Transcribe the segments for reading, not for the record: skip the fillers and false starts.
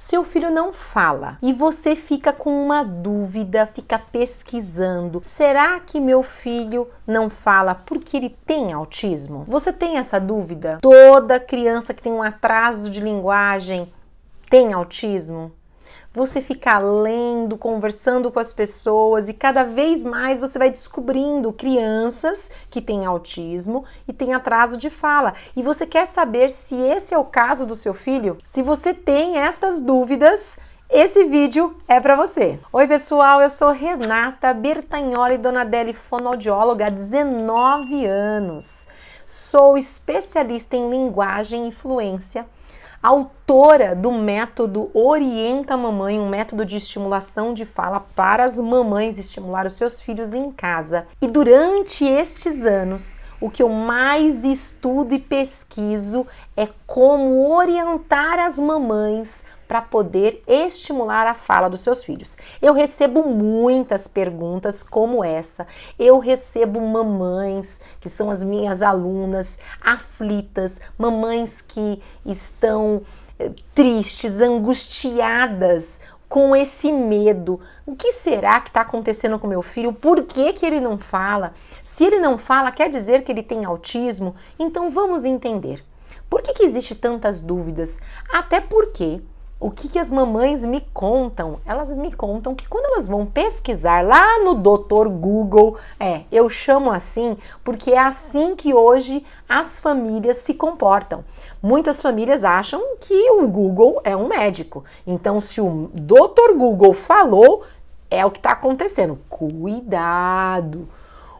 Seu filho não fala e você fica com uma dúvida, fica pesquisando. Será que meu filho não fala porque ele tem autismo? Você tem essa dúvida? Toda criança que tem um atraso de linguagem tem autismo? Você fica lendo, conversando com as pessoas e cada vez mais você vai descobrindo crianças que têm autismo e têm atraso de fala. E você quer saber se esse é o caso do seu filho? Se você tem estas dúvidas, esse vídeo é para você. Oi pessoal, eu sou Renata Bertagnoli Donadelli, fonoaudióloga há 19 anos. Sou especialista em linguagem e fluência, autora do método Orienta Mamãe, um método de estimulação de fala para as mamães estimular os seus filhos em casa. E durante estes anos, o que eu mais estudo e pesquiso é como orientar as mamães para poder estimular a fala dos seus filhos. Eu recebo muitas perguntas como essa. Eu recebo mamães que são as minhas alunas, aflitas, mamães que estão tristes, angustiadas, com esse medo. O que será que está acontecendo com meu filho? Por que que ele não fala? Se ele não fala, quer dizer que ele tem autismo? Então vamos entender. Por que que existe tantas dúvidas? Até porque o que as mamães me contam? Elas me contam que quando elas vão pesquisar lá no Dr. Google, eu chamo assim porque é assim que hoje as famílias se comportam. Muitas famílias acham que o Google é um médico. Então, se o Dr. Google falou, é o que está acontecendo. Cuidado!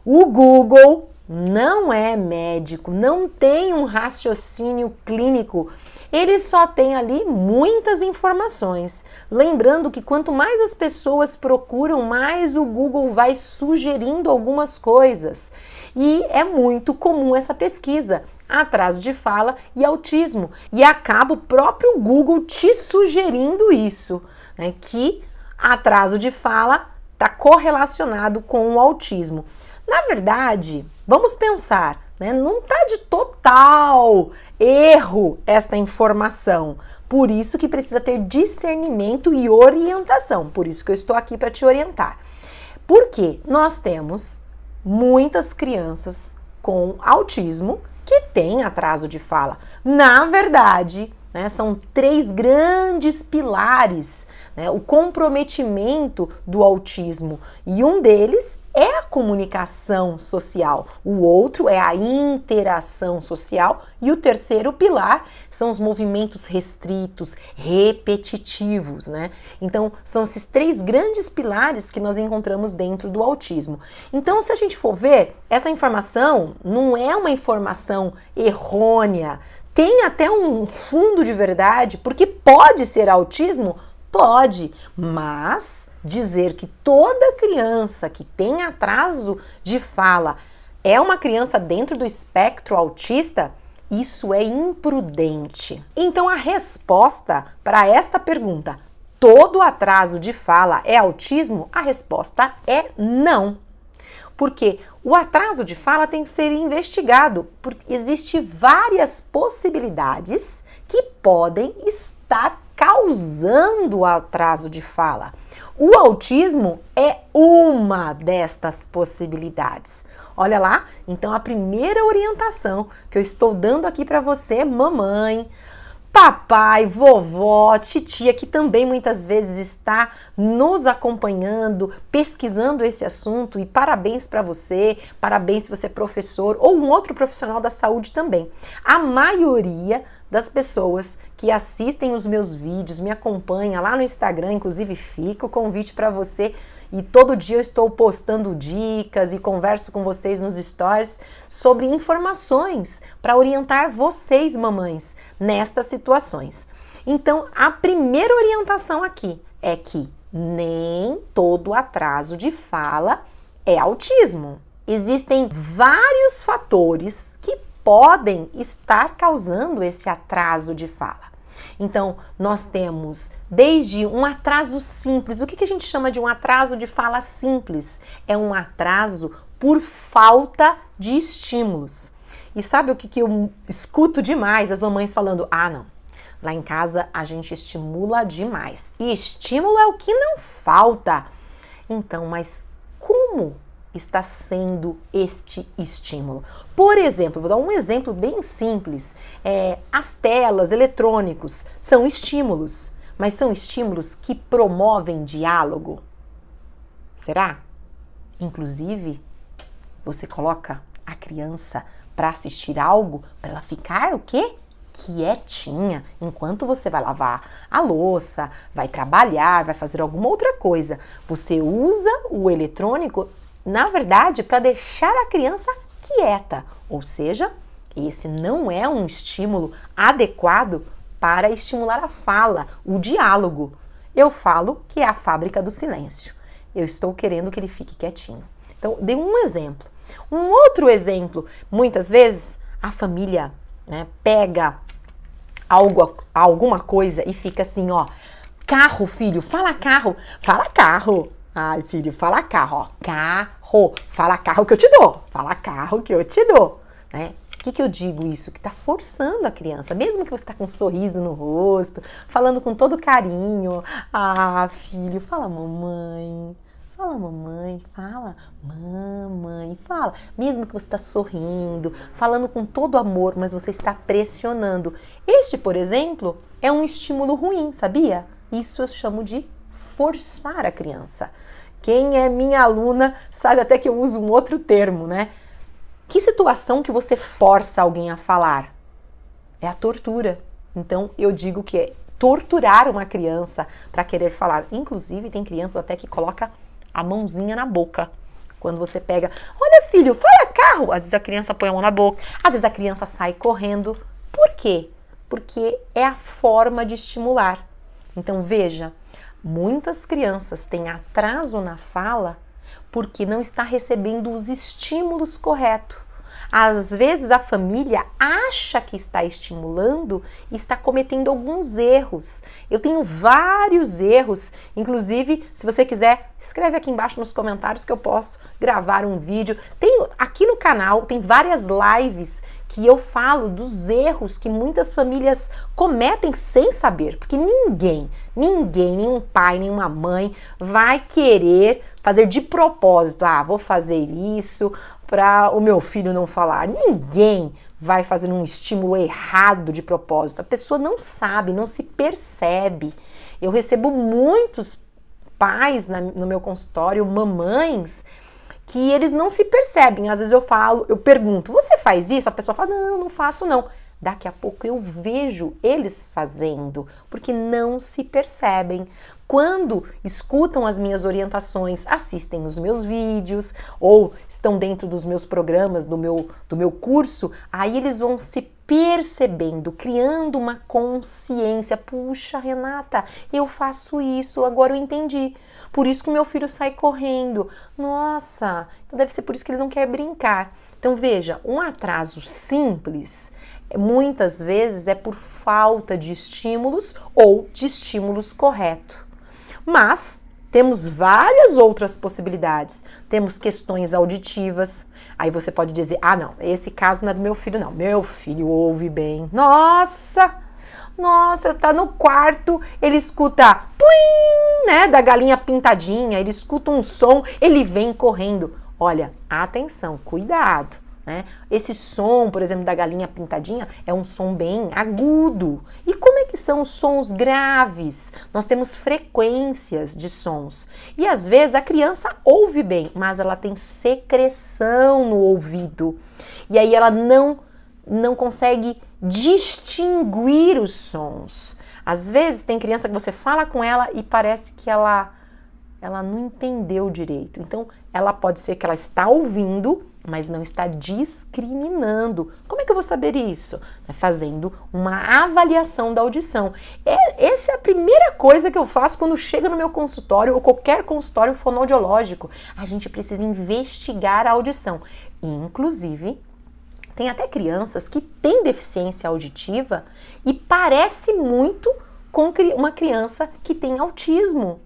O Google não é médico, não tem um raciocínio clínico. Ele só tem ali muitas informações. Lembrando que quanto mais as pessoas procuram, mais o Google vai sugerindo algumas coisas. E é muito comum essa pesquisa, atraso de fala e autismo. E acaba o próprio Google te sugerindo isso, né? Que atraso de fala está correlacionado com o autismo. Na verdade, vamos pensar, né? Não está de total erro esta informação. Por isso que precisa ter discernimento e orientação. Por isso que eu estou aqui para te orientar. Porque nós temos muitas crianças com autismo que têm atraso de fala. Na verdade, né, são 3 grandes pilares, né, o comprometimento do autismo. E um deles é a comunicação social, o outro é a interação social e o terceiro pilar são os movimentos restritos, repetitivos, né? Então, são esses 3 grandes pilares que nós encontramos dentro do autismo. Então, se a gente for ver, essa informação não é uma informação errônea, tem até um fundo de verdade, porque pode ser autismo? Pode, mas dizer que toda criança que tem atraso de fala é uma criança dentro do espectro autista, isso é imprudente. Então a resposta para esta pergunta, todo atraso de fala é autismo? A resposta é não. Porque o atraso de fala tem que ser investigado, porque existem várias possibilidades que podem estar causando o atraso de fala. O autismo é uma destas possibilidades. Olha lá, então a primeira orientação que eu estou dando aqui para você, mamãe, papai, vovó, titia, que também muitas vezes está nos acompanhando, pesquisando esse assunto, e parabéns para você, parabéns se você é professor ou um outro profissional da saúde também. A maioria das pessoas que assistem os meus vídeos, me acompanha lá no Instagram, inclusive fica o convite para você, e todo dia eu estou postando dicas e converso com vocês nos stories sobre informações para orientar vocês, mamães, nestas situações. Então, a primeira orientação aqui é que nem todo atraso de fala é autismo. Existem vários fatores que podem estar causando esse atraso de fala. Então, nós temos desde um atraso simples. O que a gente chama de um atraso de fala simples? É um atraso por falta de estímulos. E sabe o que eu escuto demais as mamães falando? Ah, não. Lá em casa a gente estimula demais. E estímulo é o que não falta. Então, mas como está sendo este estímulo? Por exemplo, vou dar um exemplo bem simples. As telas, eletrônicos, são estímulos, mas são estímulos que promovem diálogo. Será? Inclusive, você coloca a criança para assistir algo, para ela ficar o quê? Quietinha, enquanto você vai lavar a louça, vai trabalhar, vai fazer alguma outra coisa. Você usa o eletrônico, na verdade, para deixar a criança quieta. Ou seja, esse não é um estímulo adequado para estimular a fala, o diálogo. Eu falo que é a fábrica do silêncio. Eu estou querendo que ele fique quietinho. Então, dei um exemplo. Um outro exemplo, muitas vezes a família, né, pega alguma coisa e fica assim, ó, carro, filho, fala carro, fala carro. Ai, filho, fala carro, ó, carro, fala carro que eu te dou, fala carro que eu te dou, né? O que eu digo isso? Que tá forçando a criança, mesmo que você tá com um sorriso no rosto, falando com todo carinho, ah, filho, fala mamãe. Fala mamãe, fala mamãe, fala. Mesmo que você está sorrindo, falando com todo amor, mas você está pressionando. Este, por exemplo, é um estímulo ruim, sabia? Isso eu chamo de forçar a criança. Quem é minha aluna sabe até que eu uso um outro termo, né? Que situação que você força alguém a falar? É a tortura. Então eu digo que é torturar uma criança para querer falar. Inclusive tem crianças até que coloca a mãozinha na boca. Quando você pega, olha filho, fala carro. Às vezes a criança põe a mão na boca, às vezes a criança sai correndo. Por quê? Porque é a forma de estimular. Então veja, muitas crianças têm atraso na fala porque não está recebendo os estímulos corretos. Às vezes a família acha que está estimulando e está cometendo alguns erros. Eu tenho vários erros, inclusive, se você quiser, escreve aqui embaixo nos comentários que eu posso gravar um vídeo. Aqui no canal tem várias lives que eu falo dos erros que muitas famílias cometem sem saber, porque ninguém, nenhum pai, nenhuma mãe vai querer fazer de propósito, vou fazer isso para o meu filho não falar. Ninguém vai fazer um estímulo errado de propósito. A pessoa não sabe, não se percebe. Eu recebo muitos pais no meu consultório, mamães, que eles não se percebem. Às vezes eu pergunto, você faz isso? A pessoa fala, não faço não. Daqui a pouco eu vejo eles fazendo, porque não se percebem. Quando escutam as minhas orientações, assistem os meus vídeos ou estão dentro dos meus programas, do meu curso, aí eles vão se percebendo, criando uma consciência. Puxa, Renata, eu faço isso, agora eu entendi. Por isso que o meu filho sai correndo. Nossa, então deve ser por isso que ele não quer brincar. Então veja, um atraso simples muitas vezes é por falta de estímulos ou de estímulos corretos. Mas temos várias outras possibilidades. Temos questões auditivas. Aí você pode dizer, não, esse caso não é do meu filho não. Meu filho ouve bem. Nossa, tá no quarto, ele escuta plim, né, da galinha pintadinha, ele escuta um som, ele vem correndo. Olha, atenção, cuidado. Né? Esse som, por exemplo, da galinha pintadinha é um som bem agudo. E como é que são os sons graves? Nós temos frequências de sons. E às vezes a criança ouve bem, mas ela tem secreção no ouvido. E aí ela não consegue distinguir os sons. Às vezes tem criança que você fala com ela e parece que ela não entendeu direito. Então, ela pode ser que ela está ouvindo, mas não está discriminando. Como é que eu vou saber isso? Fazendo uma avaliação da audição. Essa é a primeira coisa que eu faço quando chega no meu consultório ou qualquer consultório fonoaudiológico. A gente precisa investigar a audição. Inclusive, tem até crianças que têm deficiência auditiva e parece muito com uma criança que tem autismo.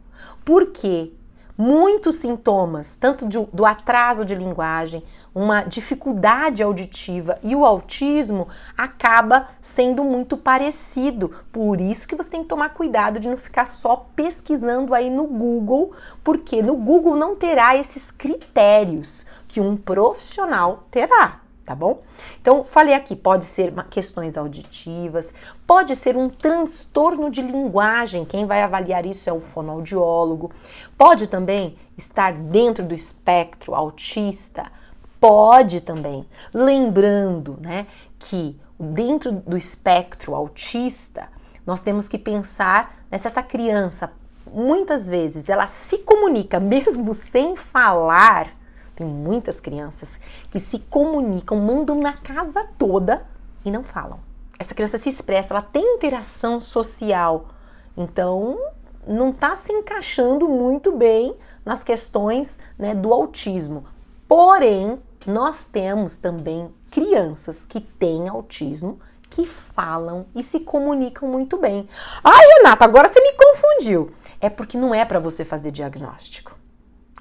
Por quê? Muitos sintomas, tanto do atraso de linguagem, uma dificuldade auditiva e o autismo acaba sendo muito parecido. Por isso que você tem que tomar cuidado de não ficar só pesquisando aí no Google, porque no Google não terá esses critérios que um profissional terá. Tá bom? Então, falei aqui, pode ser questões auditivas, pode ser um transtorno de linguagem, quem vai avaliar isso é o fonoaudiólogo, pode também estar dentro do espectro autista, pode também, lembrando, né, que dentro do espectro autista, nós temos que pensar se essa criança, muitas vezes, ela se comunica mesmo sem falar. Tem muitas crianças que se comunicam, mandam na casa toda e não falam. Essa criança se expressa, ela tem interação social, então não está se encaixando muito bem nas questões, né, do autismo. Porém, nós temos também crianças que têm autismo, que falam e se comunicam muito bem. Ai, Renata, agora você me confundiu. É porque não é para você fazer diagnóstico.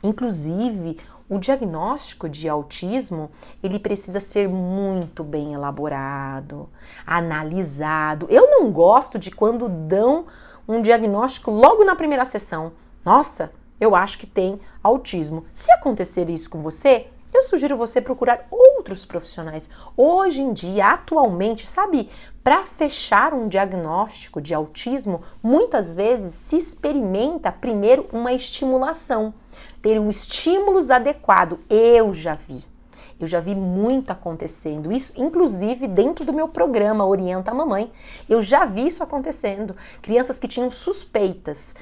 Inclusive, o diagnóstico de autismo, ele precisa ser muito bem elaborado, analisado. Eu não gosto de quando dão um diagnóstico logo na primeira sessão. Nossa, eu acho que tem autismo. Se acontecer isso com você, eu sugiro você procurar outros profissionais. Hoje em dia, atualmente, sabe, para fechar um diagnóstico de autismo, muitas vezes se experimenta primeiro uma estimulação. Ter um estímulos adequado. Eu já vi muito acontecendo. Isso, inclusive, dentro do meu programa Orienta a Mamãe. Eu já vi isso acontecendo. Crianças que tinham suspeitas.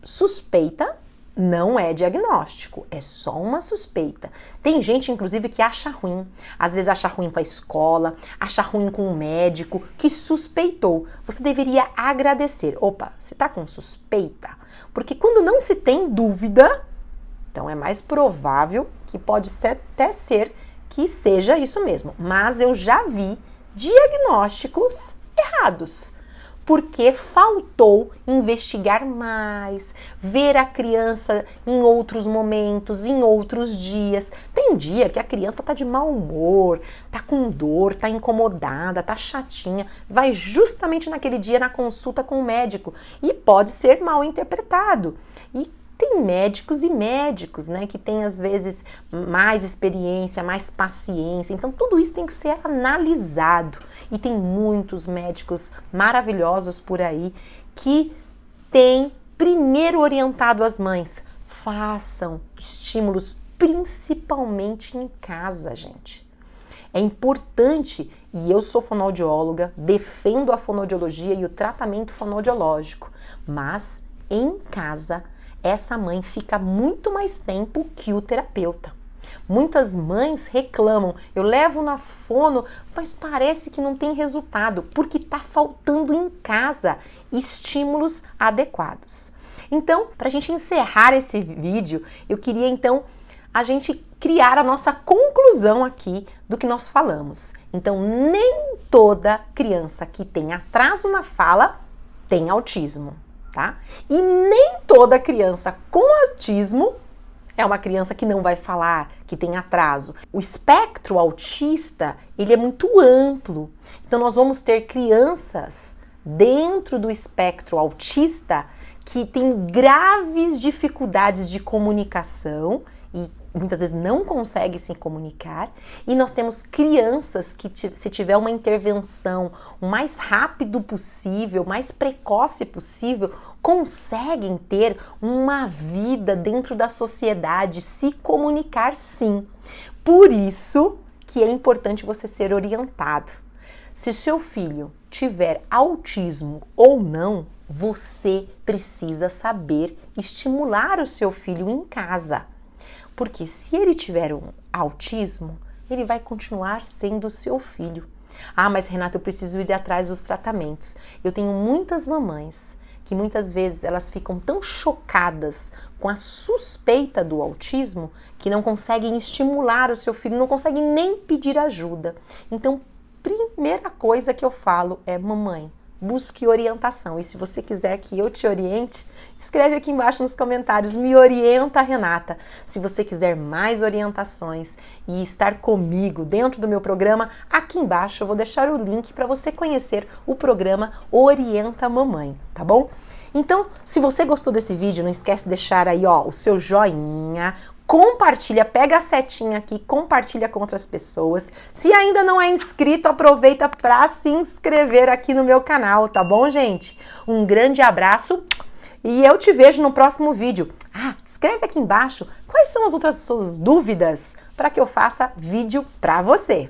Suspeita não é diagnóstico, é só uma suspeita. Tem gente, inclusive, que acha ruim. Às vezes acha ruim com a escola, acha ruim com o médico que suspeitou. Você deveria agradecer. Opa, você tá com suspeita? Porque quando não se tem dúvida, então é mais provável que pode até ser que seja isso mesmo. Mas eu já vi diagnósticos errados. Porque faltou investigar mais, ver a criança em outros momentos, em outros dias. Tem dia que a criança tá de mau humor, tá com dor, tá incomodada, tá chatinha, vai justamente naquele dia na consulta com o médico e pode ser mal interpretado. E tem médicos e médicos, né, que têm às vezes mais experiência, mais paciência, então tudo isso tem que ser analisado e tem muitos médicos maravilhosos por aí que têm primeiro orientado as mães, façam estímulos principalmente em casa, gente. É importante, e eu sou fonoaudióloga, defendo a fonoaudiologia e o tratamento fonoaudiológico, mas em casa essa mãe fica muito mais tempo que o terapeuta. Muitas mães reclamam, eu levo na fono, mas parece que não tem resultado, porque está faltando em casa estímulos adequados. Então, para a gente encerrar esse vídeo, eu queria então a gente criar a nossa conclusão aqui do que nós falamos. Então, nem toda criança que tem atraso na fala tem autismo. Tá? E nem toda criança com autismo é uma criança que não vai falar, que tem atraso. O espectro autista, ele é muito amplo. Então nós vamos ter crianças dentro do espectro autista que têm graves dificuldades de comunicação e muitas vezes não conseguem se comunicar, e nós temos crianças que, se tiver uma intervenção o mais rápido possível, mais precoce possível, conseguem ter uma vida dentro da sociedade, se comunicar sim. Por isso que é importante você ser orientado. Se seu filho tiver autismo ou não, você precisa saber estimular o seu filho em casa. Porque se ele tiver um autismo, ele vai continuar sendo seu filho. Ah, mas Renata, eu preciso ir atrás dos tratamentos. Eu tenho muitas mamães que muitas vezes elas ficam tão chocadas com a suspeita do autismo que não conseguem estimular o seu filho, não conseguem nem pedir ajuda. Então, primeira coisa que eu falo é, mamãe, busque orientação. E se você quiser que eu te oriente, escreve aqui embaixo nos comentários, me orienta, Renata. Se você quiser mais orientações e estar comigo dentro do meu programa, aqui embaixo eu vou deixar o link para você conhecer o programa Orienta Mamãe, tá bom? Então, se você gostou desse vídeo, não esquece de deixar aí, ó, o seu joinha, compartilha, pega a setinha aqui, compartilha com outras pessoas. Se ainda não é inscrito, aproveita para se inscrever aqui no meu canal, tá bom, gente? Um grande abraço e eu te vejo no próximo vídeo. Ah, escreve aqui embaixo quais são as outras suas dúvidas para que eu faça vídeo para você.